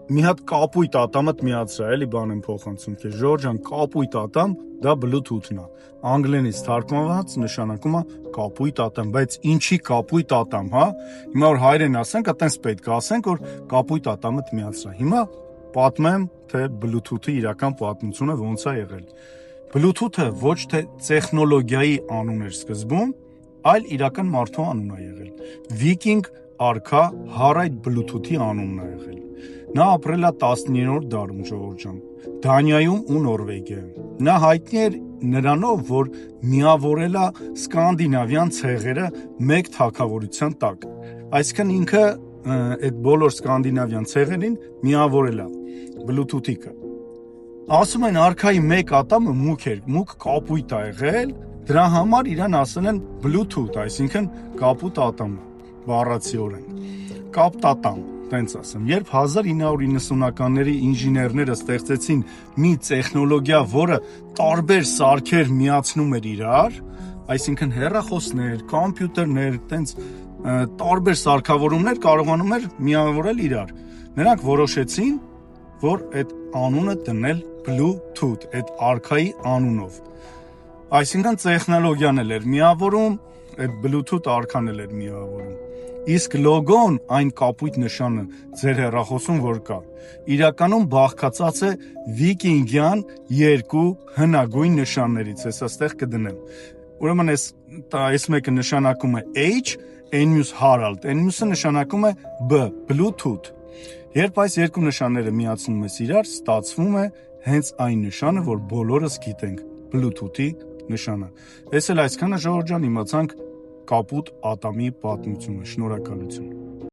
մի հատ կապույտ ատամդ միացրա, էլի բան եմ փոխանցում քեզ, Ժորժ ջան, կապույտ ատամ, դա Bluetooth-ն է։ Անգլերենից թարգմանված նշանակում է կապույտ ատամ, բայց ինչի կապույտ ատամ, հա։ Հիմա որ հայերեն ասենք, այտենց պետք է ասենք, որ կապույտ ատամդ միացրա։ Հիմա պատմեմ, թե Bluetooth-ի իրական պատմությունը ոնց է եղել։ Bluetooth-ը ոչ թե տեխնոլոգիայի անուն էր սկզբում, այլ իրական մարդու անուն է եղել։ Վիկինգ արքա Հարայդ Bluetooth-ի անունն է եղել։ Նա ապրել է 19-րդ դարում, Ժողովուրդ ջան, Դանիայում ու Նորվեգիայում։ Նա հայտնի էր նրանով, որ միավորել է սկանդինավյան ցեղերը մեկ թագավորության տակ։ Այսինքն ինքը այդ բոլոր սկանդինավյան ցեղերին միավորել է Bluetooth-ը։ Ասում են արքայի մեկ ատամը մուգ էր, մուգ կապույտ է եղել, դրա համար իրան ասել են Bluetooth, այսինքն կապույտ ատամ, բառացիորեն, կապտատամ, տենց ասեմ։ Երբ 1990-ականների ինժեներները ստեղծեցին մի տեխնոլոգիա, որը տարբեր սարքեր միացնում էր իրար, այսինքն հեռախոսներ, կոմպյուտերներ, տենց տարբեր սարքավորումներ կարողանում էր միավորել իրար, նրանք որոշեցին, որ այդ անունը դնել Bluetooth, այդ արքայի անունով։ Այսինքն տեխնոլոգիան էլ էր միավորում, այդ Bluetooth արքան էլ էր միավորում։ Իսկ լոգոն, այն կապույտ նշանը ձեր հեռախոսում որ կա, իրականում բաղկացած է վիկինգյան երկու հնագույն նշաններից, ես այստեղ կդնեմ։ Ուրեմն այս մեկը նշանակում է H, այն մյուս Harald, այն մյուսը նշանակում է B, Bluetooth։ Երբ այս երկու նշանները միացնում ես իրար, ստացվում է հենց այն նշանը, որ բոլորս գիտենք, Bluetooth-ի նշանը։ Ես էլ այսքանը, Ժողովուրդ ջան, իմացանք կապույտ ատամի պատմությունը, շնորհակալություն։